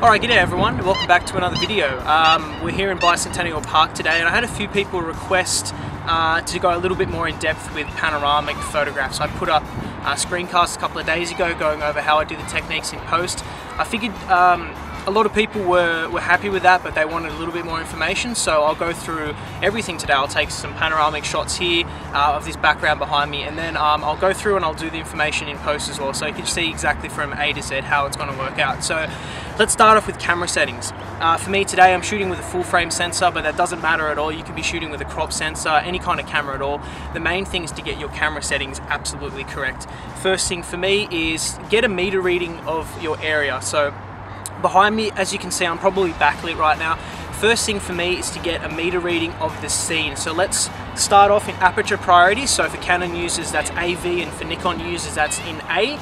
Alright, g'day everyone, and welcome back to another video. We're here in Bicentennial Park today, and I had a few people request to go a little bit more in depth with panoramic photographs. I put up a screencast a couple of days ago going over how I do the techniques in post. I figured a lot of people were happy with that, but they wanted a little bit more information, so I'll go through everything today. I'll take some panoramic shots here of this background behind me, and then I'll go through and I'll do the information in post as well, so you can see exactly from A to Z how it's going to work out. So let's start off with camera settings. For me today, I'm shooting with a full frame sensor, but that doesn't matter at all. You can be shooting with a crop sensor, any kind of camera at all. The main thing is to get your camera settings absolutely correct. First thing for me is get a meter reading of your area. So behind me, as you can see, I'm probably backlit right now. First thing for me is to get a meter reading of the scene. So let's start off in aperture priority. So for Canon users, that's AV, and for Nikon users, that's in A.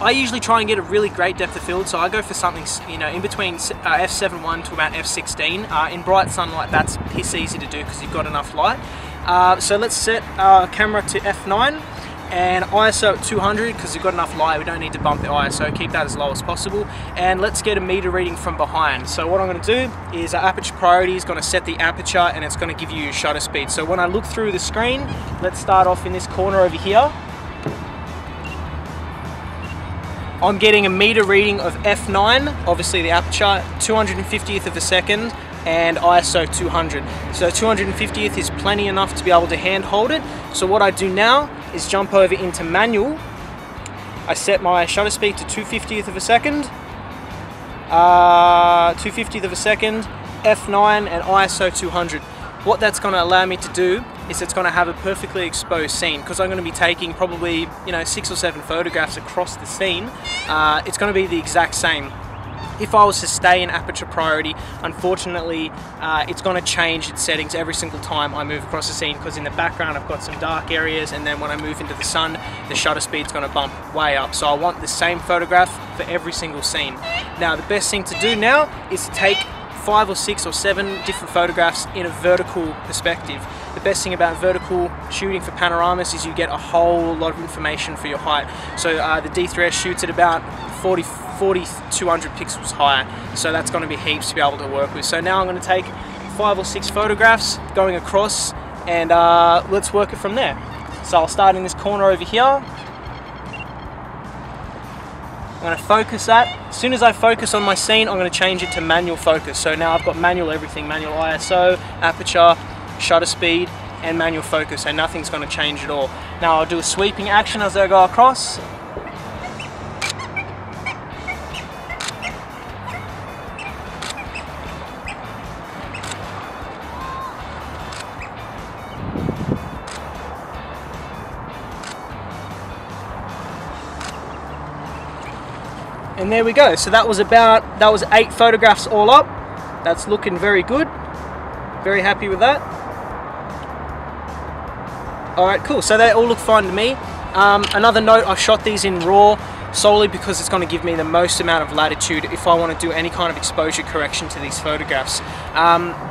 I usually try and get a really great depth of field, so I go for something, in between f7.1 to about f16. In bright sunlight, that's piss easy to do because you've got enough light. So let's set our camera to f9 and ISO at 200 because we've got enough light. We don't need to bump the ISO, keep that as low as possible. And let's get a meter reading from behind. So what I'm going to do is aperture priority is going to set the aperture, and it's going to give you shutter speed. So when I look through the screen, let's start off in this corner over here. I'm getting a meter reading of f9, obviously the aperture, 250th of a second, and ISO 200. So 250th is plenty enough to be able to hand hold it. So what I do now is jump over into manual. I set my shutter speed to 250th of a second, 250th of a second, f9 and ISO 200. What that's going to allow me to do is it's going to have a perfectly exposed scene, because I'm going to be taking probably 6 or 7 photographs across the scene. It's going to be the exact same. If I was to stay in aperture priority, unfortunately it's going to change its settings every single time I move across the scene, because in the background I've got some dark areas, and then when I move into the sun, the shutter speed's going to bump way up. So I want the same photograph for every single scene. Now the best thing to do now is to take 5 or 6 or 7 different photographs in a vertical perspective. The best thing about vertical shooting for panoramas is you get a whole lot of information for your height. So the D3S shoots at about 200 pixels higher, so that's going to be heaps to be able to work with. So now I'm going to take 5 or 6 photographs going across, and let's work it from there. So I'll start in this corner over here. I'm going to focus that. As soon as I focus on my scene, I'm going to change it to manual focus. So now I've got manual everything, manual ISO, aperture, shutter speed, and manual focus, so nothing's going to change at all. Now I'll do a sweeping action as I go across. And there we go. So that was 8 photographs all up. That's looking very good. Very happy with that. Alright, cool. So they all look fine to me. Another note, I shot these in RAW solely because it's going to give me the most amount of latitude if I want to do any kind of exposure correction to these photographs.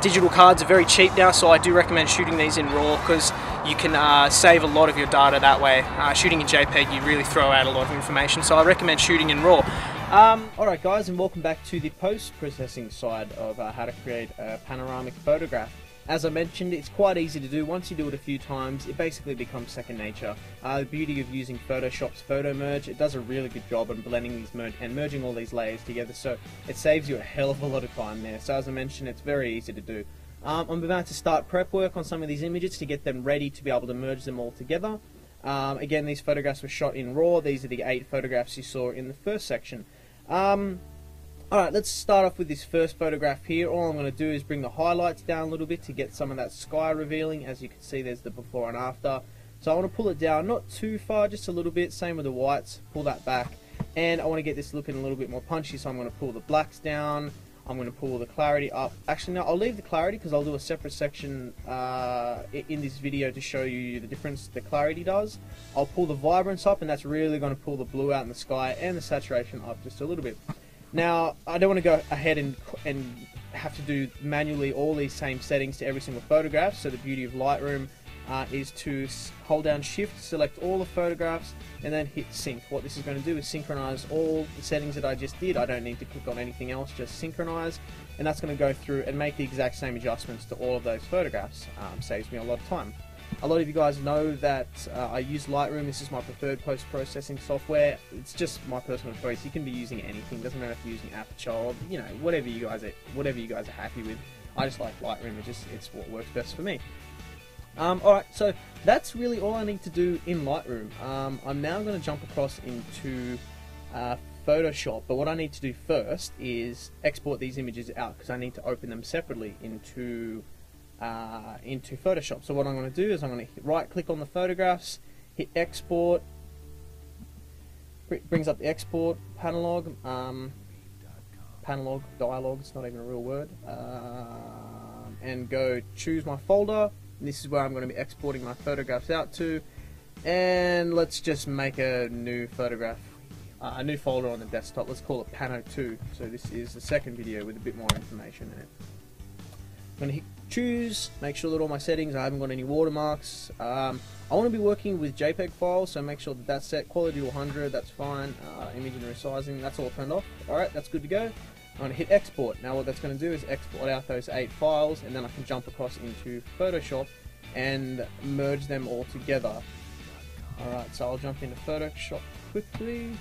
Digital cards are very cheap now, so I do recommend shooting these in RAW because you can save a lot of your data that way. Shooting in JPEG, you really throw out a lot of information, so I recommend shooting in RAW. Alright guys, and welcome back to the post-processing side of how to create a panoramic photograph. As I mentioned, it's quite easy to do. Once you do it a few times, it basically becomes second nature. The beauty of using Photoshop's photomerge, it does a really good job of blending these merging all these layers together, so it saves you a hell of a lot of time there. So as I mentioned, it's very easy to do. I'm about to start prep work on some of these images to get them ready to be able to merge them all together. Again, these photographs were shot in RAW. These are the 8 photographs you saw in the first section. Alright, let's start off with this first photograph here. All I'm going to do is bring the highlights down a little bit to get some of that sky revealing. As you can see, there's the before and after. So I want to pull it down, not too far, just a little bit. Same with the whites, pull that back. And I want to get this looking a little bit more punchy, so I'm going to pull the blacks down. I'm going to pull the clarity up. Actually, no, I'll leave the clarity because I'll do a separate section in this video to show you the difference the clarity does. I'll pull the vibrance up, and that's really going to pull the blue out in the sky, and the saturation up just a little bit. Now, I don't want to go ahead and have to do manually all these same settings to every single photograph, so the beauty of Lightroom is to hold down Shift, select all the photographs, and then hit Sync. What this is going to do is synchronize all the settings that I just did. I don't need to click on anything else, just synchronize, and that's going to go through and make the exact same adjustments to all of those photographs. Saves me a lot of time. A lot of you guys know that I use Lightroom. This is my preferred post-processing software. It's just my personal choice. You can be using anything. Doesn't matter if you're using Aperture or, you know, whatever you guys are happy with. I just like Lightroom. It's what works best for me. Alright, so that's really all I need to do in Lightroom. I'm now going to jump across into Photoshop, but what I need to do first is export these images out because I need to open them separately into Photoshop. So what I'm going to do is I'm going to right click on the photographs, hit export, brings up the export panelog, dialog, it's not even a real word, and go choose my folder. This is where I'm going to be exporting my photographs out to, and let's just make a new photograph, a new folder on the desktop. Let's call it Pano 2. So this is the second video with a bit more information in it. I'm going to hit choose, make sure that all my settings, I haven't got any watermarks. I want to be working with JPEG files, so make sure that that's set. Quality to 100, that's fine. Image and resizing, that's all turned off. Alright, that's good to go. I'm going to hit export. Now what that's going to do is export out those 8 files, and then I can jump across into Photoshop and merge them all together. Alright, so I'll jump into Photoshop quickly,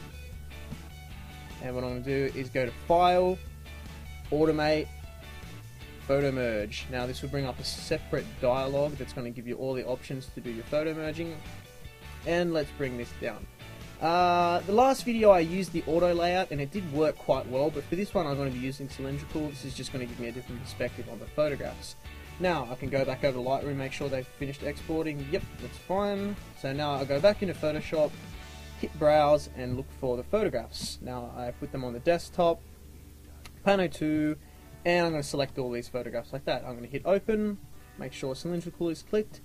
and what I'm going to do is go to File, Automate, Photomerge. Now this will bring up a separate dialog that's going to give you all the options to do your photo merging, and let's bring this down. The last video I used the auto layout and it did work quite well, but for this one I'm going to be using cylindrical. This is just going to give me a different perspective on the photographs. Now I can go back over to Lightroom, make sure they've finished exporting. Yep, that's fine. So now I'll go back into Photoshop, hit browse and look for the photographs. Now I put them on the desktop, Pano 2, and I'm going to select all these photographs like that. I'm going to hit open, make sure cylindrical is clicked,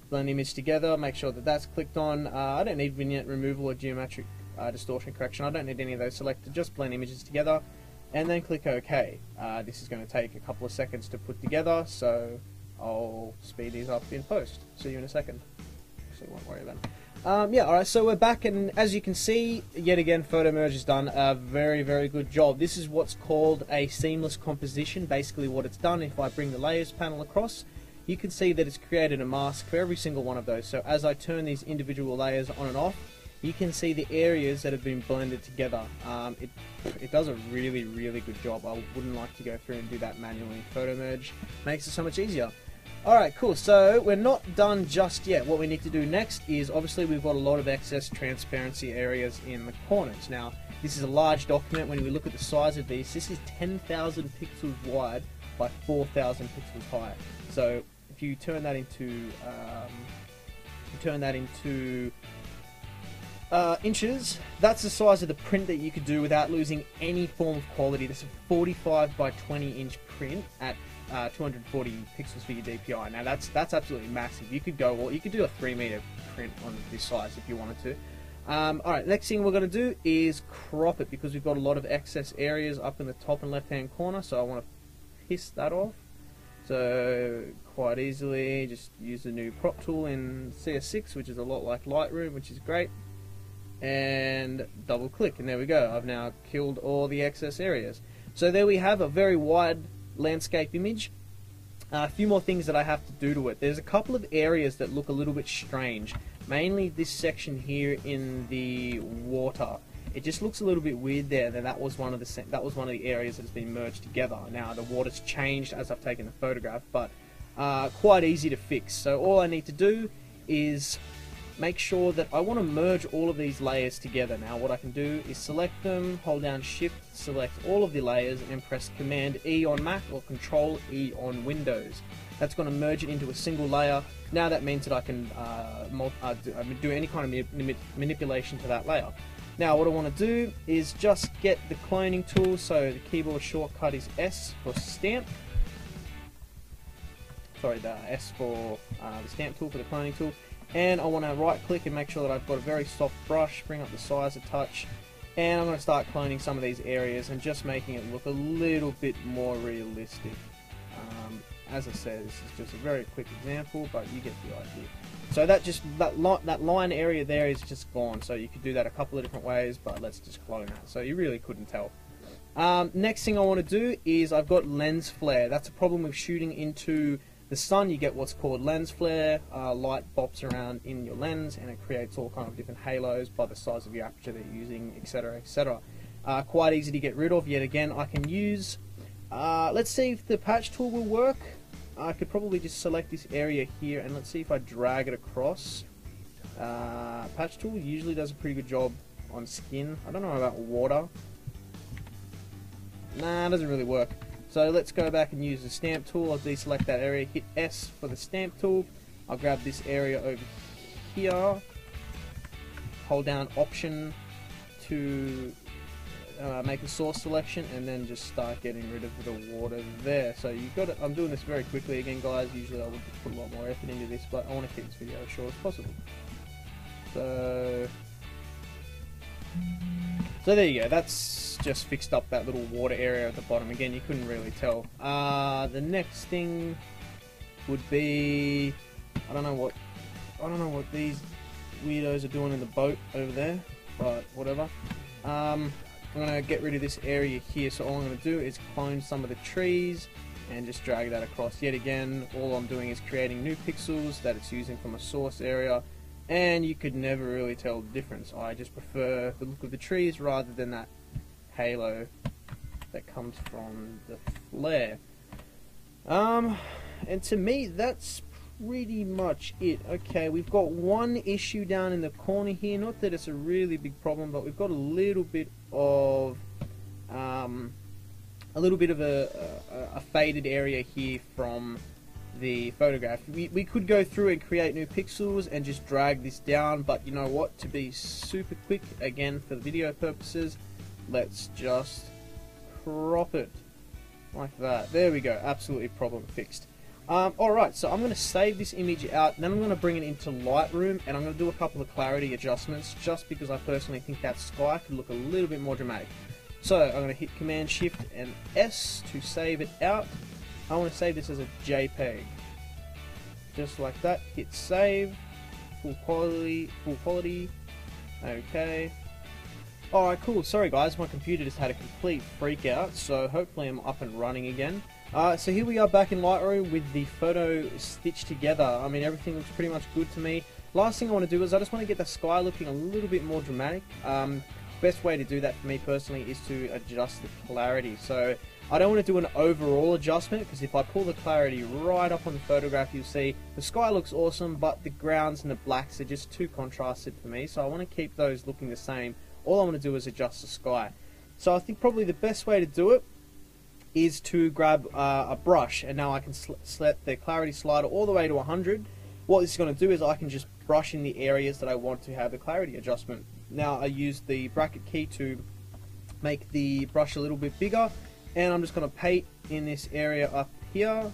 blend image together, make sure that that's clicked on. I don't need vignette removal or geometric distortion correction. I don't need any of those selected, just blend images together, and then click OK. This is going to take a couple of seconds to put together, so I'll speed these up in post. See you in a second. Actually, won't worry about it. Yeah, alright, so we're back, and as you can see, yet again, Photomerge has done a very, very good job. This is what's called a seamless composition. Basically what it's done, if I bring the layers panel across, you can see that it's created a mask for every single one of those. So as I turn these individual layers on and off, you can see the areas that have been blended together. It does a really, really good job. I wouldn't like to go through and do that manually. Photomerge makes it so much easier. Alright, cool, so we're not done just yet. What we need to do next is, obviously we've got a lot of excess transparency areas in the corners. Now, this is a large document. When we look at the size of these, this is 10,000 pixels wide by 4,000 pixels high. So if you turn that into inches, that's the size of the print that you could do without losing any form of quality. This is a 45 by 20 inch print at 240 pixels for your DPI. Now that's absolutely massive. You could do a 3 meter print on this size if you wanted to. Alright, next thing we're going to do is crop it, because we've got a lot of excess areas up in the top and left hand corner, so I want to piss that off. So quite easily just use the new crop tool in CS6, which is a lot like Lightroom, which is great, and double click, and there we go. I've now killed all the excess areas. So there we have a very wide landscape image. A few more things that I have to do to it. There's a couple of areas that look a little bit strange, mainly this section here in the water. It just looks a little bit weird there. That was one of the areas that's been merged together. Now the water's changed as I've taken the photograph, but quite easy to fix. So all I need to do is make sure that I want to merge all of these layers together. Now what I can do is select them, hold down Shift, select all of the layers, and press Command E on Mac or Control E on Windows. That's going to merge it into a single layer. Now that means that I can do any kind of manipulation to that layer. Now what I want to do is just get the cloning tool, so the keyboard shortcut is S for stamp. Sorry, the S for the stamp tool for the cloning tool. And I want to right click and make sure that I've got a very soft brush, bring up the size a touch, and I'm going to start cloning some of these areas and just making it look a little bit more realistic. as I said, this is just a very quick example, but you get the idea. So that line area there is just gone. So you could do that a couple of different ways, but let's just clone that. So you really couldn't tell. Next thing I want to do is I've got lens flare. That's a problem with shooting into the sun. You get what's called lens flare. Light bops around in your lens and it creates all kind of different halos by the size of your aperture that you're using, etc, etc. Quite easy to get rid of. Yet again, I can use, let's see if the patch tool will work. I could probably just select this area here and let's see if I drag it across. Patch tool usually does a pretty good job on skin. I don't know about water. Nah, it doesn't really work. So let's go back and use the stamp tool. I'll deselect that area, hit S for the stamp tool. I'll grab this area over here, hold down Option to make a source selection, and then just start getting rid of the water there. So you've got it. I'm doing this very quickly again, guys. Usually I would put a lot more effort into this, but I want to keep this video as short as possible. So there you go. That's just fixed up that little water area at the bottom. Again, you couldn't really tell. The next thing would be, I don't know what these weirdos are doing in the boat over there, but whatever. I'm gonna get rid of this area here. So all I'm gonna do is clone some of the trees and just drag that across. Yet again, all I'm doing is creating new pixels that it's using from a source area. And you could never really tell the difference. I just prefer the look of the trees rather than that halo that comes from the flare. And to me, that's pretty much it. Okay, we've got one issue down in the corner here. Not that it's a really big problem, but we've got a little bit of a faded area here from the photograph. We could go through and create new pixels and just drag this down, but you know what, to be super quick again for the video purposes, let's just crop it like that. There we go, absolutely problem fixed. Alright, so I'm going to save this image out, then I'm going to bring it into Lightroom and I'm going to do a couple of clarity adjustments just because I personally think that sky could look a little bit more dramatic. So I'm going to hit Command Shift and S to save it out. I want to save this as a JPEG. Just like that. Hit save. Full quality. Okay. Alright, cool. Sorry guys, my computer just had a complete freak out, so hopefully I'm up and running again. So here we are back in Lightroom with the photo stitched together. I mean, everything looks pretty much good to me. Last thing I want to do is I just want to get the sky looking a little bit more dramatic. Best way to do that for me personally is to adjust the clarity. So I don't want to do an overall adjustment, because if I pull the clarity right up on the photograph, you'll see the sky looks awesome, but the grounds and the blacks are just too contrasted for me. So I want to keep those looking the same. All I want to do is adjust the sky. So I think probably the best way to do it is to grab a brush, and now I can select the clarity slider all the way to 100. What this is going to do is I can just brush in the areas that I want to have the clarity adjustment. Now I use the bracket key to make the brush a little bit bigger, and I'm just going to paint in this area up here.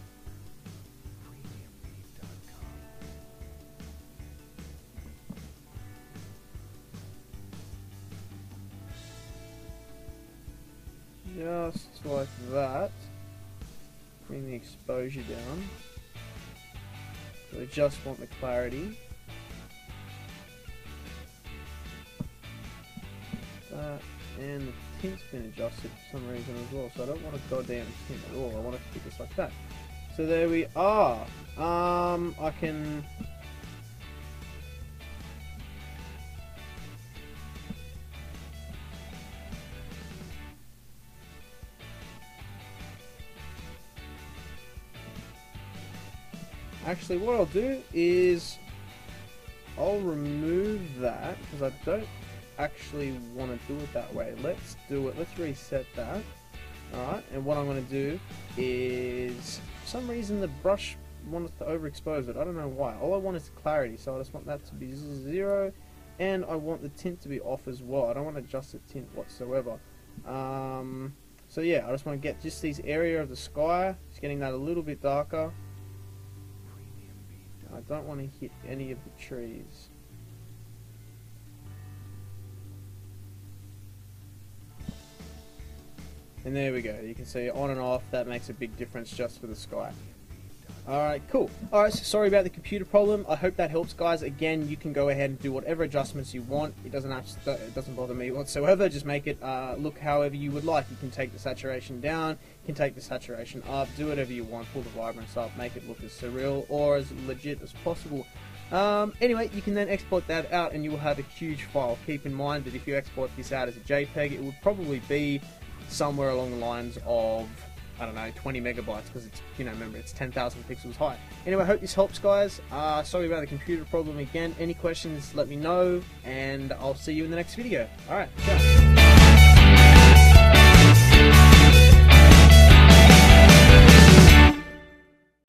Just like that. Bring the exposure down. So I just want the clarity. That, and the tint's been adjusted for some reason as well, so I don't want to go down tint at all. I want to keep this like that. So there we are. I can actually, what I'll do is I'll remove that because I don't actually want to do it that way. Let's do it. Let's reset that. Alright, and what I'm going to do is, for some reason the brush wanted to overexpose it. I don't know why. All I want is clarity, so I just want that to be 0, and I want the tint to be off as well. I don't want to adjust the tint whatsoever. So yeah, I just want to get just this area of the sky, just getting that a little bit darker. I don't want to hit any of the trees. And there we go. You can see on and off, that makes a big difference just for the sky. Alright, cool. Alright, so sorry about the computer problem. I hope that helps, guys. Again, you can go ahead and do whatever adjustments you want. It doesn't bother me whatsoever. Just make it look however you would like. You can take the saturation down, you can take the saturation up, do whatever you want, pull the vibrance up, make it look as surreal or as legit as possible. Anyway, you can then export that out and you will have a huge file. Keep in mind that if you export this out as a JPEG, it would probably be somewhere along the lines of, I don't know, 20 megabytes, because it's, you know, remember, it's 10,000 pixels high. Anyway, I hope this helps, guys. Sorry about the computer problem again. Any questions, let me know, and I'll see you in the next video. Alright, ciao.